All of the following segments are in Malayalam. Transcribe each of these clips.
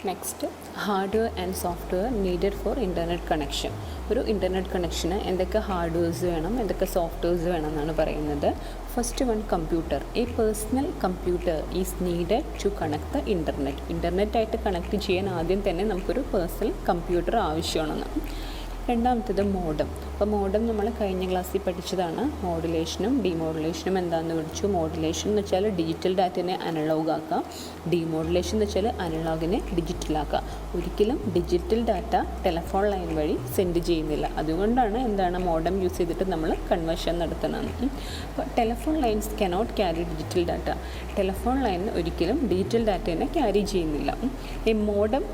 Next hardware and software needed for internet connection. ഒരു ഇൻ്റർനെറ്റ് കണക്ഷന് എന്തൊക്കെ ഹാർഡ്വെയർസ് വേണം, എന്തൊക്കെ സോഫ്റ്റ്വെയർസ് വേണം എന്നാണ് പറയുന്നത്. First one, computer. A personal computer is needed to connect the internet. ഇൻ്റർനെറ്റായിട്ട് കണക്ട് ചെയ്യാൻ ആദ്യം തന്നെ നമുക്കൊരു പേഴ്സണൽ കമ്പ്യൂട്ടർ ആവശ്യമാണെന്ന്. രണ്ടാമത്തേത് മോഡം. അപ്പോൾ മോഡം നമ്മൾ കഴിഞ്ഞ ക്ലാസ്സിൽ പഠിച്ചതാണ്. മോഡുലേഷനും ഡിമോഡുലേഷനും എന്താണെന്ന് പഠിച്ചു. മോഡുലേഷൻ എന്ന് വെച്ചാൽ ഡിജിറ്റൽ ഡാറ്റനെ അനലോഗ് ആക്കുക, ഡിമോഡുലേഷൻ എന്ന് വെച്ചാൽ അനലോഗിനെ ഡിജിറ്റലാക്കുക. ഒരിക്കലും ഡിജിറ്റൽ ഡാറ്റ ടെലഫോൺ ലൈൻ വഴി സെൻഡ് ചെയ്യുന്നില്ല. അതുകൊണ്ടാണ് എന്താണ് മോഡം യൂസ് ചെയ്തിട്ട് നമ്മൾ കൺവേർഷൻ നടത്തുന്നത്. അപ്പോൾ telephone lines cannot carry digital data. Telephone line ഒരിക്കലും ഡിജിറ്റൽ ഡാറ്റേനെ ക്യാരി ചെയ്യുന്നില്ല. ഈ modem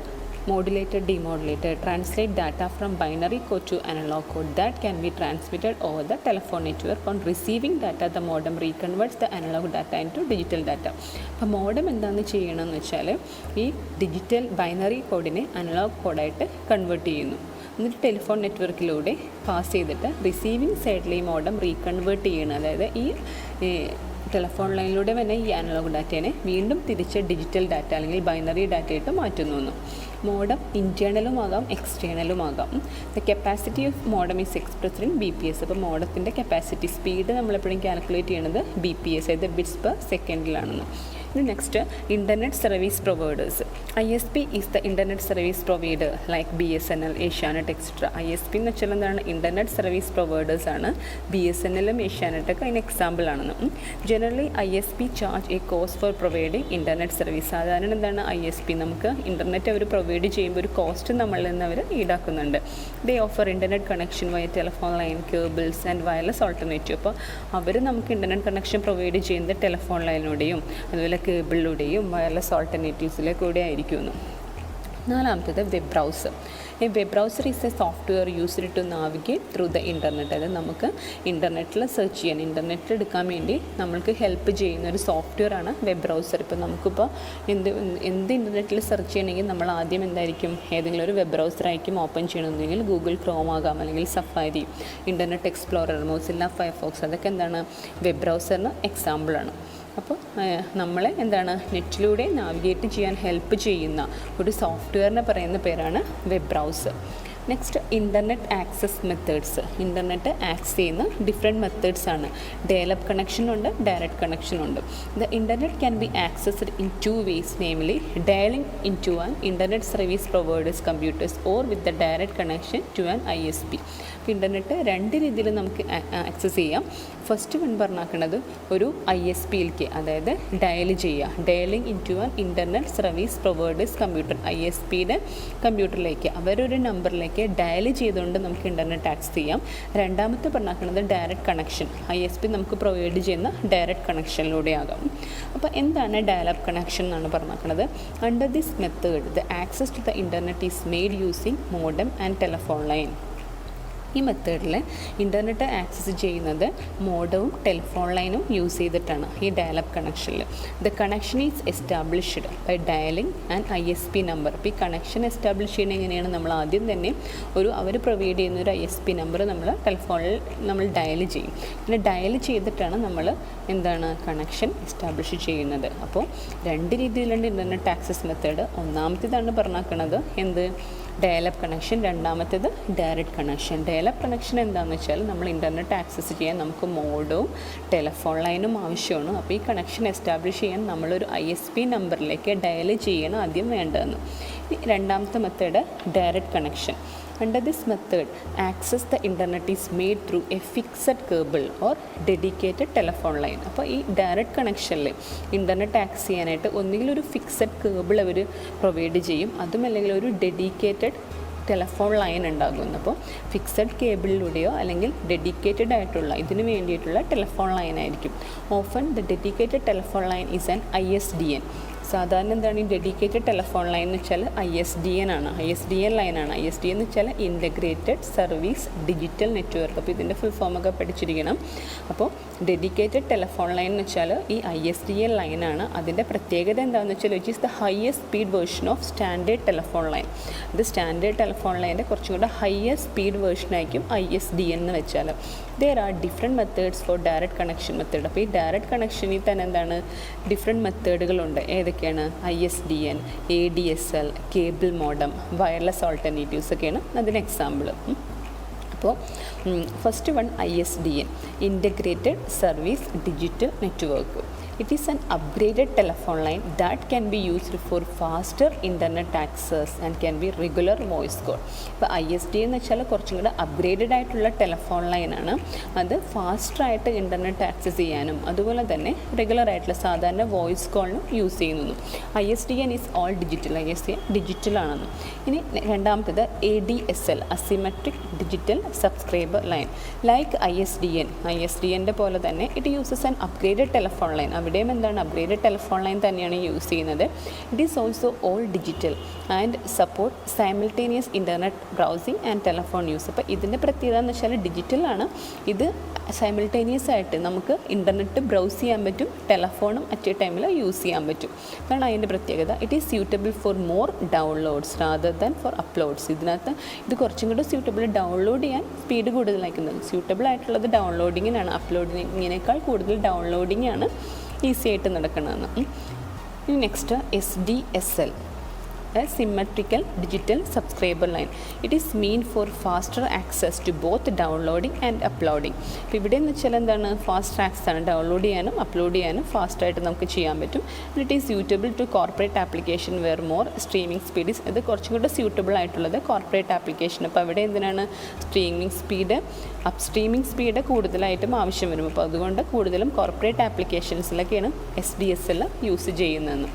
modulated demodulated translate data from binary code to analog code that can be transmitted over the telephone network. On receiving data, the modem reconverts the analog data into digital data. അപ്പോൾ മോഡം എന്താണെന്ന് ചെയ്യണമെന്ന് വെച്ചാൽ ഈ ഡിജിറ്റൽ ബൈനറി കോഡിനെ അനലോഗ് കോഡായിട്ട് കൺവേർട്ട് ചെയ്യുന്നു. എന്നിട്ട് ടെലിഫോൺ നെറ്റ്വർക്കിലൂടെ പാസ് ചെയ്തിട്ട് റിസീവിങ് സൈഡിലെ ഈ മോഡം റീകൺവേർട്ട് ചെയ്യണം. അതായത് ഈ ടെലഫോൺ ലൈനിലൂടെ തന്നെ ഈ അനലോഗ് ഡാറ്റേനെ വീണ്ടും തിരിച്ച് ഡിജിറ്റൽ ഡാറ്റ അല്ലെങ്കിൽ ബൈനറി ഡാറ്റയായിട്ട് മാറ്റുന്നു. മോഡം ഇൻറ്റേർണലും ആകാം എക്സ്റ്റേണലും ആകാം. The capacity of modem is expressed in BPS. അപ്പോൾ മോഡത്തിൻ്റെ കപ്പാസിറ്റി സ്പീഡ് നമ്മളെപ്പോഴും കാൽക്കുലേറ്റ് ചെയ്യുന്നത് BPS, അതായത് ബിറ്റ്സ് പെർ സെക്കൻഡിലാണെന്ന്. ഇനി next, internet service providers. ISP is the internet service provider like BSNL, Asianet etcetera. ISP എന്ന് വെച്ചാൽ എന്താണ്? ഇൻ്റർനെറ്റ് സർവീസ് പ്രൊവൈഡേഴ്സ് ആണ്. BSNLും ഏഷ്യാനെറ്റൊക്കെ അതിന് എക്സാമ്പിൾ ആണെന്ന്. Generally ISP charge A cost for providing internet service. സാധാരണ എന്താണ് ISP നമുക്ക് ഇൻ്റർനെറ്റ് അവർ പ്രൊവൈഡ് ചെയ്യുമ്പോൾ ഒരു കോസ്റ്റ് നമ്മളിൽ നിന്ന് അവർ ഈടാക്കുന്നുണ്ട്. They offer internet connection via telephone line, cables and wireless alternative. അപ്പോൾ അവർ നമുക്ക് ഇൻ്റർനെറ്റ് കണക്ഷൻ പ്രൊവൈഡ് ചെയ്യുന്നത് ടെലഫോൺ ലൈനിലൂടെയും അതുപോലെ കേബിളിലൂടെയും വയർലെസ് ഓൾട്ടർനേറ്റീവ്സിലെ കൂടെ ആയിരിക്കുന്നു. നാലാമത്തേത് വെബ് ബ്രൗസർ. ഈ web browser is a software used to navigate through the internet. അതായത് നമുക്ക് ഇൻ്റർനെറ്റിൽ സെർച്ച് ചെയ്യാൻ, ഇൻ്റർനെറ്റ് എടുക്കാൻ വേണ്ടി നമ്മൾക്ക് ഹെൽപ്പ് ചെയ്യുന്ന ഒരു സോഫ്റ്റ്വെയർ ആണ് വെബ് ബ്രൗസർ. ഇപ്പോൾ നമുക്കിപ്പോൾ എന്ത് ഇൻ്റർനെറ്റിൽ സെർച്ച് ചെയ്യണമെങ്കിൽ നമ്മൾ ആദ്യം എന്തായിരിക്കും, ഏതെങ്കിലും ഒരു വെബ് ബ്രൗസർ ആയിരിക്കും ഓപ്പൺ ചെയ്യണമെന്നുണ്ടെങ്കിൽ ഗൂഗിൾ ക്രോം ആകാം, അല്ലെങ്കിൽ safari, internet explorer, Mozilla Firefox, അതൊക്കെ എന്താണ് വെബ് ബ്രൗസറിന് എക്സാമ്പിളാണ്. അപ്പോൾ നമ്മളെ എന്താണ് നെറ്റിലൂടെ നാവിഗേറ്റ് ചെയ്യാൻ ഹെൽപ്പ് ചെയ്യുന്ന ഒരു സോഫ്റ്റ്വെയറിനെ പറയുന്ന പേരാണ് web browser. Next, internet access methods. Internet access ചെയ്യുന്ന ഡിഫറെൻറ്റ് മെത്തേഡ്സ് ആണ്. ഡയൽ-അപ്പ് കണക്ഷനുണ്ട്, ഡയറക്റ്റ് കണക്ഷനുണ്ട്. The internet can be accessed in 2 ways, namely dialing into an internet service provider's computers or with the direct connection to an ISP. അപ്പോൾ ഇൻ്റർനെറ്റ് 2 രീതിയിൽ നമുക്ക് ആക്സസ് ചെയ്യാം. ഫസ്റ്റ് വൺ പറഞ്ഞാക്കുന്നത് ഒരു ISPയിലേക്ക്, അതായത് ഡയൽ ചെയ്യുക, dialing in to an internet service providers computer, ISPയുടെ കമ്പ്യൂട്ടറിലേക്ക് അവരൊരു നമ്പറിലേക്ക് ഡയൽ ചെയ്തുകൊണ്ട് നമുക്ക് ഇൻ്റർനെറ്റ് ആക്സസ് ചെയ്യാം. രണ്ടാമത്തെ പറഞ്ഞാക്കുന്നത് ഡയറക്റ്റ് കണക്ഷൻ, ISP നമുക്ക് പ്രൊവൈഡ് ചെയ്യുന്ന ഡയറക്റ്റ് കണക്ഷനിലൂടെ ആകാം. അപ്പോൾ എന്താണ് ഡയൽ-അപ്പ് കണക്ഷൻ എന്നാണ് പറഞ്ഞാക്കുന്നത്? Under this method the access to the internet is made using modem and telephone line. ഈ മെത്തേഡിൽ ഇൻ്റർനെറ്റ് ആക്സസ് ചെയ്യുന്നത് മോഡവും ടെലിഫോൺ ലൈനും യൂസ് ചെയ്തിട്ടാണ്. ഈ ഡയൽ-അപ്പ് കണക്ഷനിൽ the connection is established by dialing and ISP number. അപ്പോൾ ഈ കണക്ഷൻ എസ്റ്റാബ്ലിഷ് ചെയ്യുന്നത് എങ്ങനെയാണ്? നമ്മൾ ആദ്യം തന്നെ അവർ പ്രൊവൈഡ് ചെയ്യുന്ന ഒരു ISP നമ്പർ നമ്മൾ ടെലിഫോണിൽ നമ്മൾ ഡയൽ ചെയ്യും. പിന്നെ ഡയൽ ചെയ്തിട്ടാണ് നമ്മൾ എന്താണ് കണക്ഷൻ എസ്റ്റാബ്ലിഷ് ചെയ്യുന്നത്. അപ്പോൾ 2 രീതിയിലുണ്ട് ഇൻ്റർനെറ്റ് ആക്സസ് മെത്തേഡ്. ഒന്നാമത്തേതാണ് പറഞ്ഞാക്കുന്നത് എന്ത്? Dial-up connection. രണ്ടാമത്തേത് ഡയറക്റ്റ് കണക്ഷൻ. ഡയൽ-അപ്പ് കണക്ഷൻ എന്താണെന്ന് വെച്ചാൽ നമ്മൾ ഇൻ്റർനെറ്റ് ആക്സസ് ചെയ്യാൻ നമുക്ക് മോഡവും ടെലഫോൺ ലൈനും ആവശ്യമാണ്. അപ്പോൾ ഈ കണക്ഷൻ എസ്റ്റാബ്ലിഷ് ചെയ്യാൻ നമ്മളൊരു ISP നമ്പറിലേക്ക് ഡയൽ ചെയ്യണം ആദ്യം വേണ്ടതെന്ന്. രണ്ടാമത്തെ method direct connection. Under this method, access the internet is made through a fixed cable or dedicated telephone line. അപ്പോൾ ഈ ഡയറക്റ്റ് കണക്ഷനിൽ ഇൻ്റർനെറ്റ് ആക്സസ് ചെയ്യാനായിട്ട് ഒന്നുകിൽ ഒരു ഫിക്സഡ് കേബിൾ അവർ പ്രൊവൈഡ് ചെയ്യും, അതുമല്ലെങ്കിൽ ഒരു ഡെഡിക്കേറ്റഡ് ടെലഫോൺ ലൈൻ ഉണ്ടാകുന്നു. അപ്പോൾ ഫിക്സഡ് കേബിളിലൂടെയോ അല്ലെങ്കിൽ ഡെഡിക്കേറ്റഡ് ആയിട്ടുള്ള ഇതിന് വേണ്ടിയിട്ടുള്ള ടെലഫോൺ ലൈൻ ആയിരിക്കും. Often the dedicated telephone line is an ISDN. സാധാരണ എന്താണ് ഈ ഡെഡിക്കേറ്റഡ് ടെലഫോൺ ലൈൻ എന്ന് വെച്ചാൽ ISDN ആണ്. ISDN ലൈനാണ്. ISDN എന്ന് വെച്ചാൽ ഇൻ്റഗ്രേറ്റഡ് സർവീസ് ഡിജിറ്റൽ നെറ്റ്വർക്ക്. അപ്പോൾ ഇതിൻ്റെ ഫുൾ ഫോമൊക്കെ പഠിച്ചിരിക്കണം. അപ്പോൾ ഡെഡിക്കേറ്റഡ് ടെലഫോൺ ലൈൻ എന്ന് വെച്ചാൽ ഈ ISDN ലൈനാണ്. അതിൻ്റെ പ്രത്യേകത എന്താണെന്ന് വെച്ചാൽ which is the highest speed version of standard telephone line. ഇത് സ്റ്റാൻഡേർഡ് ടെലഫോൺ ലൈൻ്റെ കുറച്ചും കൂടെ ഹയസ്റ്റ് സ്പീഡ് വേർഷനായിരിക്കും ISDN എന്ന് വെച്ചാൽ. there are different methods for direct connection method. അപ്പോൾ ഈ ഡയറക്റ്റ് കണക്ഷനിൽ തന്നെ എന്താണ് ഡിഫറെൻറ്റ് മെത്തേഡുകളുണ്ട്. ഏതൊക്കെ ഏതൊക്കെയാണ്? ISDN, ADSL, cable modem, wireless alternatives ഒക്കെയാണ് അതിന് എക്സാമ്പിൾ. അപ്പോൾ first one ISDN, integrated service digital network. It is an upgraded telephone line that can be used for faster internet access and can be regular voice call. ഇപ്പോൾ ISDN എന്ന് വെച്ചാൽ കുറച്ചും കൂടെ അപ്ഗ്രേഡഡ് ആയിട്ടുള്ള ടെലഫോൺ ലൈനാണ്. അത് ഫാസ്റ്ററായിട്ട് ഇൻ്റർനെറ്റ് ആക്സസ് ചെയ്യാനും അതുപോലെ തന്നെ റെഗുലർ ആയിട്ടുള്ള സാധാരണ വോയിസ് കോളിനും യൂസ് ചെയ്യുന്നു. ISDN is all digital. ISDN ഡിജിറ്റലാണെന്ന്. ഇനി രണ്ടാമത്തേത് ADSL, asymmetric digital subscriber line. Like ISDN പോലെ തന്നെ it uses an upgraded telephone line. അവിടെയും എന്താണ്? അപ്ഗ്രേഡഡ് ടെലഫോൺ ലൈൻ തന്നെയാണ് യൂസ് ചെയ്യുന്നത്. It is also all digital and support simultaneous internet browsing and telephone use. അപ്പോൾ ഇതിൻ്റെ പ്രത്യേകത എന്ന് വെച്ചാൽ ഡിജിറ്റലാണ്. ഇത് സൈമിൾട്ടേനിയസ് ആയിട്ട് നമുക്ക് ഇൻ്റർനെറ്റ് ബ്രൗസ് ചെയ്യാൻ പറ്റും, ടെലഫോണും അറ്റ് എ ടൈമിൽ യൂസ് ചെയ്യാൻ പറ്റും. അതാണ് അതിൻ്റെ പ്രത്യേകത. It is suitable for more downloads rather than for uploads. ഇതിനകത്ത് ഇത് കുറച്ചും കൂടെ സ്യൂട്ടബിൾ, ഡൗൺലോഡ് ചെയ്യാൻ സ്പീഡ് കൂടുതലായിരിക്കുന്നത്. സ്യൂട്ടബിൾ ആയിട്ടുള്ളത് ഡൗൺലോഡിങ്ങിനാണ്. അപ്ലോഡിങ്ങിനേക്കാൾ കൂടുതൽ ഡൗൺലോഡിങ് ആണ് ഈസി ആയിട്ട് നടക്കണമെന്ന്. ഇനി next SDSL, symmetrical digital subscriber line. It is mean for faster access to both downloading and uploading. ഇപ്പോൾ ഇവിടെ എന്ന് വെച്ചാൽ എന്താണ്? ഫാസ്റ്റ് ആക്സസ് ആണ്. ഡൗൺലോഡ് ചെയ്യാനും അപ്ലോഡ് ചെയ്യാനും ഫാസ്റ്റായിട്ട് നമുക്ക് ചെയ്യാൻ പറ്റും. It is suitable to corporate application where more streaming speed is. ഇത് കുറച്ചും കൂടെ സ്യൂട്ടബിൾ ആയിട്ടുള്ളത് കോർപ്പറേറ്റ് ആപ്ലിക്കേഷൻ. അപ്പോൾ അവിടെ എന്തിനാണ്? സ്ട്രീമിംഗ് സ്പീഡ് കൂടുതലായിട്ടും ആവശ്യം വരും. അപ്പോൾ അതുകൊണ്ട് കൂടുതലും കോർപ്പറേറ്റ് ആപ്ലിക്കേഷൻസിലൊക്കെയാണ് SDSL യൂസ് ചെയ്യുന്നതെന്ന്.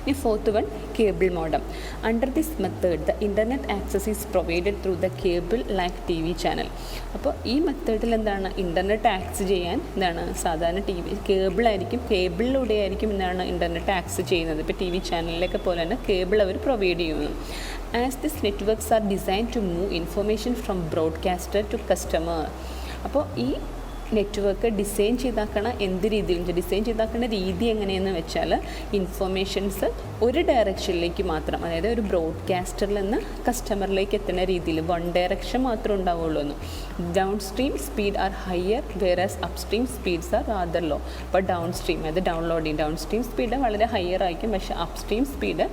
ഇനി fourth one, cable modem. Under this method the internet access is provided through the cable like TV channel. അപ്പോൾ ഈ മെത്തേഡിൽ എന്താണ്? ഇൻ്റർനെറ്റ് ആക്സസ് ചെയ്യാൻ എന്താണ്? സാധാരണ കേബിളിലൂടെ ആയിരിക്കും എന്താണ് ഇൻ്റർനെറ്റ് ആക്സസ് ചെയ്യുന്നത്. ഇപ്പോൾ TV ചാനലിലൊക്കെ പോലെ തന്നെ കേബിൾ അവർ പ്രൊവൈഡ് ചെയ്യുന്നു. As this networks are design to move information from broadcaster to customer. അപ്പോൾ ഈ നെറ്റ്വർക്ക് ഡിസൈൻ ചെയ്താക്കണ രീതി എങ്ങനെയെന്ന് വെച്ചാൽ ഇൻഫർമേഷൻസ് ഒരു ഡയറക്ഷനിലേക്ക് മാത്രം, അതായത് ഒരു ബ്രോഡ്കാസ്റ്ററിൽ നിന്ന് കസ്റ്റമറിലേക്ക് എത്തുന്ന രീതിയിൽ വൺ ഡയറക്ഷൻ മാത്രമേ ഉണ്ടാവുള്ളൂ എന്ന്. Down stream speed are higher whereas up stream speeds are rather low. അപ്പോൾ down stream down stream speed വളരെ ഹയർ ആയിരിക്കും, പക്ഷേ അപ് സ്ട്രീം സ്പീഡ്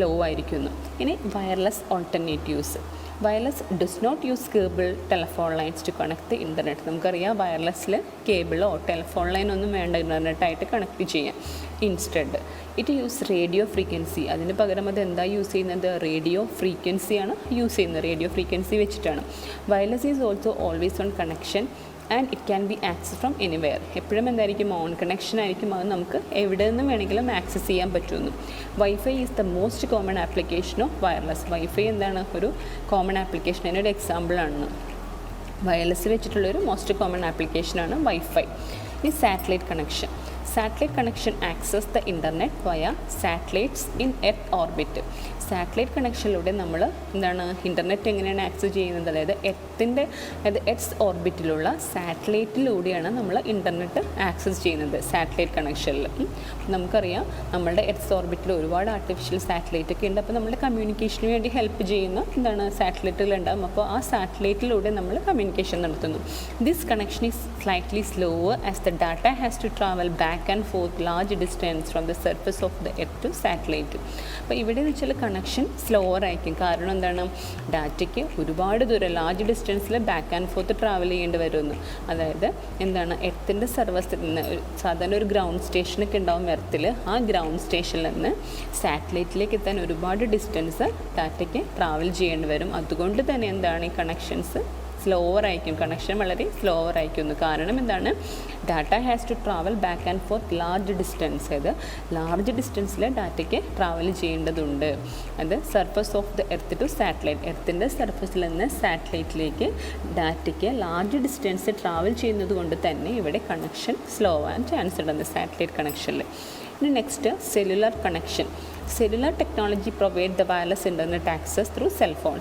ലോ ആയിരിക്കുന്നു. ഇനി wireless alternatives. Wireless does not use cable telephone lines to connect the internet. നമുക്കറിയാം വയർലെസ്സിൽ കേബിളോ ടെലഫോൺ ലൈനൊന്നും വേണ്ട ഇൻ്റർനെറ്റായിട്ട് കണക്ട് ചെയ്യാൻ. Instead it use radio frequency. അതിന് പകരം അത് എന്താ യൂസ് ചെയ്യുന്നത്? റേഡിയോ ഫ്രീക്വൻസിയാണ് യൂസ് ചെയ്യുന്നത്. റേഡിയോ ഫ്രീക്വൻസി വെച്ചിട്ടാണ്. Wireless is also always on connection and it can be access from anywhere. എപ്പോഴും എന്തായിരിക്കും? ഓൺ കണക്ഷൻ ആയിരിക്കും. അത് നമുക്ക് എവിടെ നിന്നും വേണമെങ്കിലും ആക്സസ് ചെയ്യാൻ പറ്റുമെന്ന്. Wifi is the most common application of wireless. Wifi എന്താണ്? ഒരു കോമൺ ആപ്ലിക്കേഷൻ. അതിനൊരു എക്സാമ്പിളാണ്. വയർലെസ് വെച്ചിട്ടുള്ളൊരു മോസ്റ്റ് കോമൺ ആപ്ലിക്കേഷനാണ് വൈഫൈ. ഇനി satellite connection. Satellite connection access the internet via satellites in earth orbit. Satellite കണക്ഷനിലൂടെ നമ്മൾ എന്താണ് ഇൻ്റർനെറ്റ് എങ്ങനെയാണ് ആക്സസ് ചെയ്യുന്നത്? അതായത് എർത്ത് ഓർബിറ്റിലുള്ള സാറ്റലൈറ്റിലൂടെയാണ് നമ്മൾ ഇൻ്റർനെറ്റ് ആക്സസ് ചെയ്യുന്നത് സാറ്റലൈറ്റ് കണക്ഷനിൽ. നമുക്കറിയാം നമ്മളുടെ എർത്ത് ഓർബിറ്റിൽ ഒരുപാട് ആർട്ടിഫിഷ്യൽ സാറ്റലൈറ്റ് ഒക്കെ ഉണ്ട്. അപ്പോൾ നമ്മുടെ കമ്മ്യൂണിക്കേഷന് വേണ്ടി ഹെൽപ്പ് ചെയ്യുന്ന എന്താണ് സാറ്റലൈറ്റുകളുണ്ടാകും. അപ്പോൾ ആ സാറ്റലൈറ്റിലൂടെ നമ്മൾ കമ്മ്യൂണിക്കേഷൻ നടത്തുന്നു. This connection is slightly slower as the data has to travel back and forth large distance from the surface of the earth to satellite. അപ്പോൾ ഇവിടെ വെച്ചാൽ കണക്ഷൻ സ്ലോവർ ആയിരിക്കും. കാരണം എന്താണ്? ഡാറ്റയ്ക്ക് ഒരുപാട് ദൂരം ലാർജ് ഡിസ്റ്റൻസിൽ ബാക്ക് ആൻഡ് ഫോർത്ത് ട്രാവൽ ചെയ്യേണ്ടി വരുമെന്ന്. അതായത് എന്താണ്? എർത്തിൻ്റെ സർവസിൽ നിന്ന് സാധാരണ ഒരു ഗ്രൗണ്ട് സ്റ്റേഷനൊക്കെ ഉണ്ടാവും എർത്തിൽ. ആ ഗ്രൗണ്ട് സ്റ്റേഷനിൽ നിന്ന് സാറ്റലൈറ്റിലേക്ക് എത്താൻ ഒരുപാട് ഡിസ്റ്റൻസ് ഡാറ്റയ്ക്ക് ട്രാവൽ ചെയ്യേണ്ടി വരും. അതുകൊണ്ട് തന്നെ എന്താണ് ഈ കണക്ഷൻസ് സ്ലോവർ ആയിരിക്കും. കണക്ഷൻ വളരെ സ്ലോവർ ആയിരിക്കുന്നു. കാരണം എന്താണ്? Data has to travel back and forth large distance. അത് ലാർജ് ഡിസ്റ്റൻസിൽ ഡാറ്റയ്ക്ക് ട്രാവൽ ചെയ്യേണ്ടതുണ്ട്. അത് surface of the earth to satellite. എർത്തിൻ്റെ സർഫസിൽ നിന്ന് സാറ്റലൈറ്റിലേക്ക് ഡാറ്റയ്ക്ക് ലാർജ് ഡിസ്റ്റൻസ് ട്രാവൽ ചെയ്യുന്നത് കൊണ്ട് തന്നെ ഇവിടെ കണക്ഷൻ സ്ലോ ആവാൻ ചാൻസ് ഉണ്ട് സാറ്റലൈറ്റ് കണക്ഷനിൽ. ഇനി next cellular connection. Cellular technology provide the wireless internet access through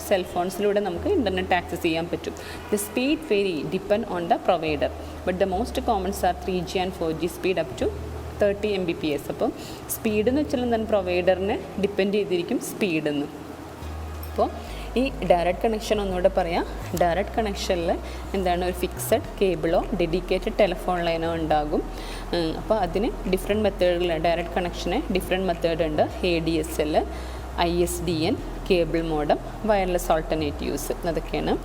സെൽഫോൺസിലൂടെ നമുക്ക് ഇൻ്റർനെറ്റ് ആക്സസ് ചെയ്യാൻ പറ്റും. The speed very depend on the provider, but the most commons are 3G and 4G speed up to 30 Mbps. അപ്പം സ്പീഡ് എന്ന് വെച്ചാൽ എന്താണ്? പ്രൊവൈഡറിനെ ഡിപ്പെൻഡ് ചെയ്തിരിക്കും സ്പീഡെന്ന്. അപ്പോൾ ഈ ഡയറക്റ്റ് കണക്ഷൻ ഒന്നുകൂടെ പറയാം. ഡയറക്റ്റ് കണക്ഷനിൽ എന്താണ് ഒരു ഫിക്സഡ് കേബിളോ ഡെഡിക്കേറ്റഡ് ടെലിഫോൺ ലൈനോ ഉണ്ടാകും. അപ്പോൾ അതിന് ഡിഫറെൻറ്റ് മെത്തേഡുകൾ, ഡയറക്റ്റ് കണക്ഷന് ഡിഫറെൻറ്റ് മെത്തേഡ് ഉണ്ട്. ADSL, ISDN, cable modem, wireless alternatives, അതൊക്കെയാണ്.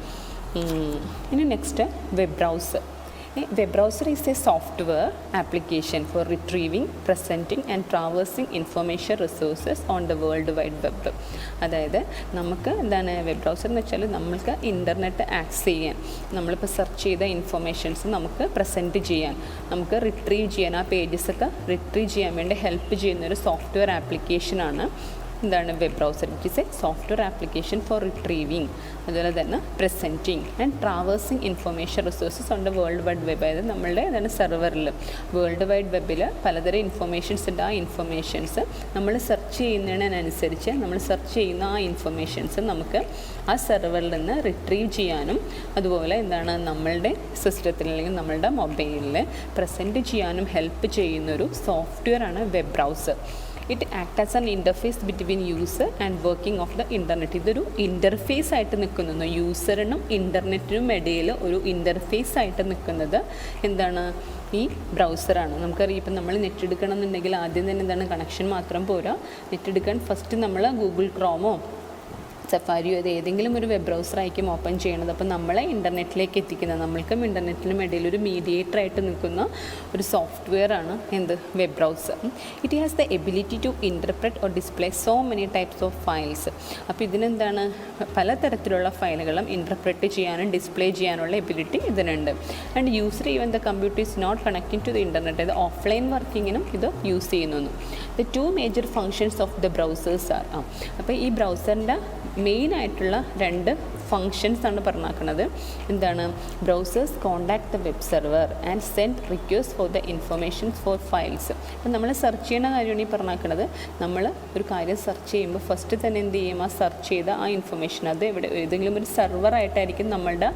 ഇനി next web browser. Web browser is a software application for retrieving, presenting and traversing information resources on the World Wide Web. അതായത് നമുക്ക് എന്താണ് വെബ് ബ്രൗസർ എന്ന് വെച്ചാൽ നമ്മൾക്ക് ഇൻ്റർനെറ്റ് ആക്സസ് ചെയ്യാൻ, നമ്മളിപ്പോൾ സെർച്ച് ചെയ്ത ഇൻഫർമേഷൻസ് നമുക്ക് പ്രസൻറ്റ് ചെയ്യാൻ, നമുക്ക് റിട്രീവ് ചെയ്യാൻ, ആ പേജസൊക്കെ റിട്രീവ് ചെയ്യാൻ വേണ്ടി ഹെൽപ്പ് ചെയ്യുന്നൊരു സോഫ്റ്റ്വെയർ ആപ്ലിക്കേഷനാണ് എന്താണ് web browser. It is a software application for retrieving, അതുപോലെ തന്നെ presenting and traversing information resources on the world wide web. അതായത് നമ്മളുടെ എന്താണ് സെർവറിൽ വേൾഡ് വൈഡ് വെബിൽ പലതരം ഇൻഫർമേഷൻസ് ഉണ്ട്. ആ ഇൻഫർമേഷൻസ് നമ്മൾ സെർച്ച് ചെയ്യുന്നതിനനുസരിച്ച് നമ്മൾ സെർച്ച് ചെയ്യുന്ന ആ ഇൻഫർമേഷൻസ് നമുക്ക് ആ സെർവറിൽ നിന്ന് റിട്രീവ് ചെയ്യാനും അതുപോലെ എന്താണ് നമ്മളുടെ സിസ്റ്റത്തിൽ അല്ലെങ്കിൽ നമ്മളുടെ മൊബൈലിൽ പ്രസൻറ്റ് ചെയ്യാനും ഹെൽപ്പ് ചെയ്യുന്നൊരു സോഫ്റ്റ്വെയർ ആണ് web browser. It act as an interface between user and working of the internet. ഇതൊരു ഇൻ്റർഫേസ് ആയിട്ട് നിൽക്കുന്നു, യൂസറിനും ഇൻ്റർനെറ്റിനും ഇടയിൽ ഒരു ഇൻ്റർഫേസ് ആയിട്ട് നിൽക്കുന്നത് എന്താണ് ഈ ബ്രൗസറാണ്. നമുക്കറിയാം ഇപ്പം നമ്മൾ നെറ്റ് എടുക്കണം എന്നുണ്ടെങ്കിൽ ആദ്യം തന്നെ എന്താണ് കണക്ഷൻ മാത്രം പോരാ. നെറ്റ് എടുക്കാൻ ഫസ്റ്റ് നമ്മൾ ഗൂഗിൾ ക്രോമോ സഫാരിയോ ഏതെങ്കിലും ഒരു വെബ് ബ്രൗസറായിരിക്കും ഓപ്പൺ ചെയ്യണത്. അപ്പോൾ നമ്മളെ ഇൻ്റർനെറ്റിലേക്ക് എത്തിക്കുന്നത്, നമ്മൾക്കും ഇൻ്റർനെറ്റിനും ഇടയിൽ ഒരു മീഡിയേറ്റർ ആയിട്ട് നിൽക്കുന്ന ഒരു സോഫ്റ്റ്വെയർ ആണ് എന്ത് web browser. It has the ability to interpret or display so many types of files. അപ്പോൾ ഇതിനെന്താണ് പലതരത്തിലുള്ള ഫയലുകളും ഇൻ്റർപ്രറ്റ് ചെയ്യാനും ഡിസ്പ്ലേ ചെയ്യാനുള്ള എബിലിറ്റി ഇതിനുണ്ട്. And user even the computer is not connecting to the internet, അത് ഓഫ്ലൈൻ വർക്കിങ്ങിനും ഇത് യൂസ് ചെയ്യുന്നു. The 2 major functions of the browsers are. അപ്പോൾ ഈ ബ്രൗസറിൻ്റെ മെയിനായിട്ടുള്ള 2 ഫങ്ഷൻസ് ആണ് പറഞ്ഞാക്കുന്നത്. എന്താണ്? Browsers contact the web server and send request for the informations for files. അപ്പം നമ്മൾ സെർച്ച് ചെയ്യുന്ന കാര്യമാണ് ഈ പറഞ്ഞാക്കുന്നത്. നമ്മൾ ഒരു കാര്യം സെർച്ച് ചെയ്യുമ്പോൾ ഫസ്റ്റ് തന്നെ എന്ത് ചെയ്യും, ആ സെർച്ച് ചെയ്ത ആ ഇൻഫർമേഷൻ അത് ഇവിടെ ഏതെങ്കിലും ഒരു സെർവറായിട്ടായിരിക്കും നമ്മളുടെ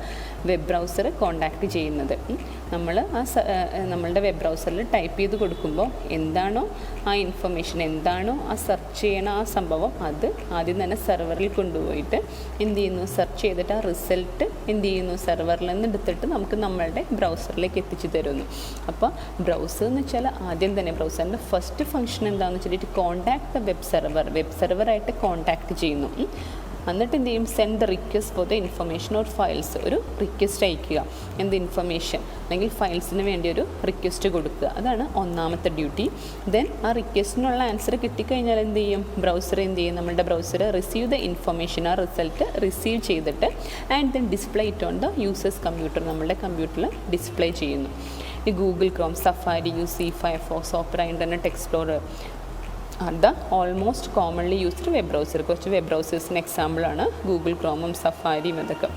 വെബ് ബ്രൗസർ കോണ്ടാക്ട് ചെയ്യുന്നത്. നമ്മൾ നമ്മളുടെ വെബ് ബ്രൗസറിൽ ടൈപ്പ് ചെയ്ത് കൊടുക്കുമ്പോൾ എന്താണോ ആ ഇൻഫർമേഷൻ, എന്താണോ ആ സെർച്ച് ചെയ്യണ ആ സംഭവം, അത് ആദ്യം തന്നെ സെർവറിൽ കൊണ്ടുപോയിട്ട് എന്ത് ചെയ്യുന്നു, സെർച്ച് ചെയ്തിട്ട് ആ റിസൾട്ട് എന്ത് ചെയ്യുന്നു, സെർവറിൽ നിന്ന് എടുത്തിട്ട് നമുക്ക് നമ്മളുടെ ബ്രൗസറിലേക്ക് എത്തിച്ചു തരുന്നു. അപ്പോൾ ബ്രൗസർ എന്ന് വെച്ചാൽ ആദ്യം തന്നെ ബ്രൗസറിൻ്റെ ഫസ്റ്റ് ഫംഗ്ഷൻ എന്താണെന്ന് വെച്ചിട്ട് കോണ്ടാക്ട് ദ വെബ് സെർവറായിട്ട് കോണ്ടാക്ട് ചെയ്യുന്നു. എന്നിട്ട് എന്ത് ചെയ്യും, send the request for the information or files, ഒരു റിക്വസ്റ്റ് അയക്കുക, എന്ത് ഇൻഫർമേഷൻ അല്ലെങ്കിൽ ഫയൽസിന് വേണ്ടി ഒരു റിക്വസ്റ്റ് കൊടുക്കുക. അതാണ് ഒന്നാമത്തെ ഡ്യൂട്ടി. ദെൻ ആ റിക്വസ്റ്റിനുള്ള ആൻസർ കിട്ടിക്കഴിഞ്ഞാൽ എന്ത് ചെയ്യും, ബ്രൗസർ എന്ത് ചെയ്യും, നമ്മുടെ ബ്രൗസർ റിസീവ് ദ ഇൻഫർമേഷൻ, ആ റിസൾട്ട് റിസീവ് ചെയ്തിട്ട് and then display it on the users computer, നമ്മുടെ കമ്പ്യൂട്ടറിൽ ഡിസ്പ്ലേ ചെയ്യുന്നു. ഈ Google Chrome, safari, UC, Firefox, opera, internet explorer are the almost commonly used web browser. കുറച്ച് വെബ് ബ്രൗസേഴ്സിന് എക്സാമ്പിളാണ് ഗൂഗിൾ ക്രോമും സഫാരിയും ഇതൊക്കെ.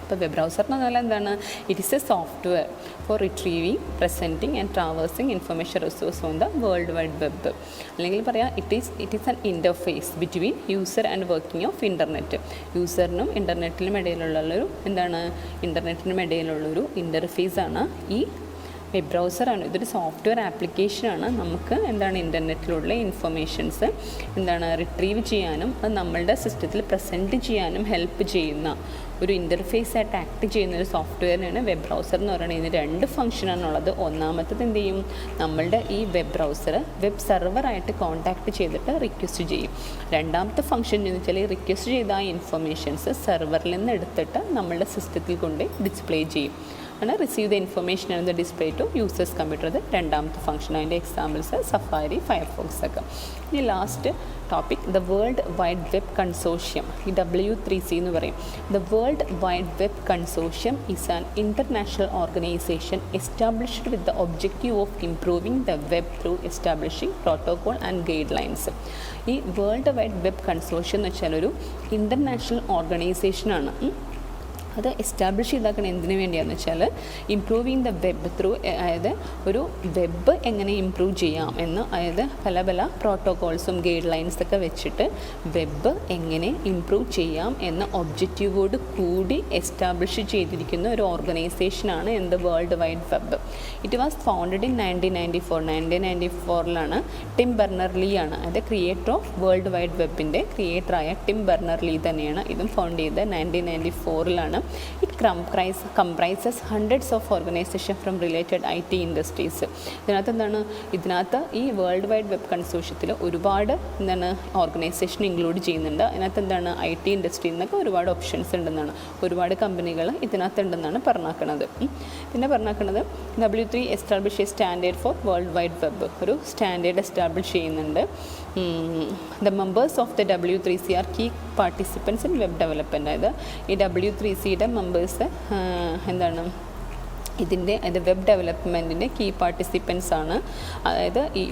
അപ്പോൾ വെബ് ബ്രൗസർ എന്ന് പറഞ്ഞാൽ എന്താണ്, it is a software for retrieving, presenting and traversing information resource on the world wide web. അല്ലെങ്കിൽ പറയാം it is an interface between user and working of internet. യൂസറിനും ഇൻ്റർനെറ്റിനും ഇടയിലുള്ളൊരു എന്താണ്, ഇൻ്റർനെറ്റിനും ഇടയിലുള്ളൊരു ഇൻ്റർഫേസാണ് ഈ വെബ് ബ്രൗസറാണ്. ഇതൊരു സോഫ്റ്റ്വെയർ ആപ്ലിക്കേഷനാണ്. നമുക്ക് എന്താണ് ഇൻ്റർനെറ്റിലുള്ള ഇൻഫർമേഷൻസ് എന്താണ് റിട്രീവ് ചെയ്യാനും അത് നമ്മളുടെ സിസ്റ്റത്തിൽ പ്രസൻറ്റ് ചെയ്യാനും ഹെൽപ്പ് ചെയ്യുന്ന ഒരു ഇൻ്റർഫേസ് ആയിട്ട് ആക്ട് ചെയ്യുന്ന ഒരു സോഫ്റ്റ്വെയറിനാണ് വെബ് ബ്രൗസർ എന്ന് പറയുന്നത്. ഇതിന് 2 ഫംഗ്ഷനാണുള്ളത്. ഒന്നാമത്തത് എന്ത് ചെയ്യും, നമ്മളുടെ ഈ വെബ് ബ്രൗസർ വെബ് സെർവറായിട്ട് കോൺടാക്ട് ചെയ്തിട്ട് റിക്വസ്റ്റ് ചെയ്യും. രണ്ടാമത്തെ ഫംഗ്ഷൻ എന്ന് വെച്ചാൽ ഈ റിക്വസ്റ്റ് ചെയ്ത ആ ഇൻഫർമേഷൻസ് സെർവറിൽ നിന്ന് എടുത്തിട്ട് നമ്മളുടെ സിസ്റ്റത്തിൽ കൊണ്ട് ഡിസ്പ്ലേ ചെയ്യും. ആണ് receive the information and the display to users computer. അത് രണ്ടാമത്തെ ഫംഗ്ഷൻ. അതിൻ്റെ എക്സാമ്പിൾസ് സഫാരി, ഫയർഫോക്സ് ഒക്കെ. ഇനി last topic the world wide web consortium, ഈ W3C എന്ന് പറയും. The world wide web consortium is an international organization established with the objective of improving the web through establishing protocol and guidelines. ഈ വേൾഡ് വൈഡ് വെബ് കൺസോഷ്യം എന്ന് വെച്ചാൽ ഒരു ഇൻ്റർനാഷണൽ ഓർഗനൈസേഷനാണ്. അത് എസ്റ്റാബ്ലിഷ് ചെയ്താക്കണം എന്തിനു വേണ്ടിയാണെന്ന് വെച്ചാൽ ഇംപ്രൂവിങ് ദ വെബ് ത്രൂ, അതായത് ഒരു വെബ് എങ്ങനെ ഇംപ്രൂവ് ചെയ്യാം എന്ന്, അതായത് പല പല പ്രോട്ടോകോൾസും ഗൈഡ് ലൈൻസൊക്കെ വെച്ചിട്ട് വെബ് എങ്ങനെ ഇംപ്രൂവ് ചെയ്യാം എന്ന ഒബ്ജക്റ്റീവോട് കൂടി എസ്റ്റാബ്ലിഷ് ചെയ്തിരിക്കുന്ന ഒരു ഓർഗനൈസേഷനാണ് എന്ത് world wide web. It was founded in 1994 Tim Berners Lee ആണ്, അതായത് ക്രിയേറ്റർ ഓഫ് വേൾഡ് വൈഡ് വെബിൻ്റെ ക്രിയേറ്ററായ ടിം ബെർണർ-ലീ തന്നെയാണ് ഇതും ഫൗണ്ട് ചെയ്തത് 1994. It comprises hundreds of organizations from related IT industries. ഇതിനകത്ത് ഈ വേൾഡ് വൈഡ് വെബ് കൺസോർഷ്യത്തിൽ ഒരുപാട് ഓർഗനൈസേഷൻ ഇൻക്ലൂഡ് ചെയ്യുന്നുണ്ട്. അതിനകത്ത് IT ഇൻഡസ്ട്രിയിൽ നിന്നൊക്കെ ഒരുപാട് ഓപ്ഷൻസ് ഉണ്ടെന്നാണ്, ഒരുപാട് കമ്പനികൾ ഇതിനകത്ത് ഉണ്ടെന്നാണ് പറഞ്ഞാക്കുന്നത്. പിന്നെ പറഞ്ഞാക്കുന്നത് W3 establish a standard for world wide web, ഒരു സ്റ്റാൻഡേർഡ് എസ്റ്റാബ്ലിഷ് ചെയ്യുന്നുണ്ട്. The members of the W3C are key participants in web development. അതായത് ഈ W3Cയുടെ മെമ്പേഴ്സ് ഇതിൻ്റെ വെബ് ഡെവലപ്മെൻറ്റിൻ്റെ കീ പാർട്ടിസിപ്പൻസ് ആണ്. അതായത് ഈ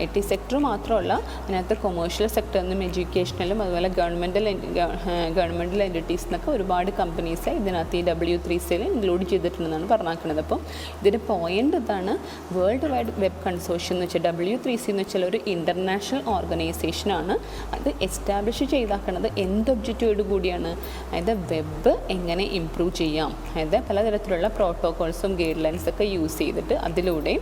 IT സെക്ടർ മാത്രമല്ല, അതിനകത്ത് കൊമേഴ്ഷ്യൽ സെക്ടറിനും എഡ്യൂക്കേഷനിലും അതുപോലെ ഗവൺമെൻറ്റൽ എൻറ്റിറ്റീസ് എന്നൊക്കെ ഒരുപാട് കമ്പനീസ് ഇതിനകത്ത് ഈ W3Cയിൽ ഇൻക്ലൂഡ് ചെയ്തിട്ടുണ്ടെന്നാണ് പറഞ്ഞിരിക്കുന്നത്. അപ്പം ഇതിൻ്റെ പോയിൻ്റ് ഇതാണ്, വേൾഡ് വൈഡ് വെബ് കൺസോർഷ്യം എന്ന് വെച്ചാൽ W3C എന്ന് വെച്ചാൽ ഒരു ഇൻ്റർനാഷണൽ ഓർഗനൈസേഷനാണ്. അത് എസ്റ്റാബ്ലിഷ് ചെയ്താക്കുന്നത് എന്ത് ഒബ്ജക്റ്റീവോട് കൂടിയാണ്, അതായത് വെബ് എങ്ങനെ ഇംപ്രൂവ് ചെയ്യാം, അതായത് പലതരത്തിലുള്ള പ്രോട്ടോകോൾസ് ഗൈഡ് ലൈൻസ് ഒക്കെ യൂസ് ചെയ്തിട്ട് അതിലൂടെ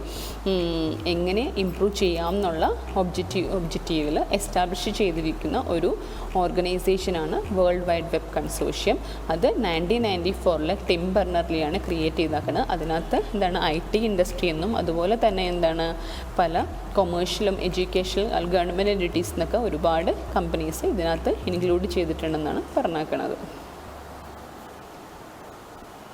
എങ്ങനെ ഇംപ്രൂവ് ചെയ്യാം എന്നുള്ള ഒബ്ജക്റ്റീവിൽ എസ്റ്റാബ്ലിഷ് ചെയ്തിരിക്കുന്ന ഒരു ഓർഗനൈസേഷനാണ് വേൾഡ് വൈഡ് വെബ് കൺസോർഷ്യം. അത് 1994 ടിം ബെർണർ-ലീ ആണ് ക്രിയേറ്റ് ചെയ്താക്കുന്നത്. അതിനകത്ത് IT ഇൻഡസ്ട്രി എന്നും അതുപോലെ തന്നെ പല കൊമേഴ്ഷ്യലും എഡ്യൂക്കേഷണൽ ഗവൺമെൻറ് എൻറ്റിറ്റീസ് എന്നൊക്കെ ഒരുപാട് കമ്പനീസ് ഇതിനകത്ത് ഇൻക്ലൂഡ് ചെയ്തിട്ടുണ്ടെന്നാണ് പറഞ്ഞേക്കുന്നത്.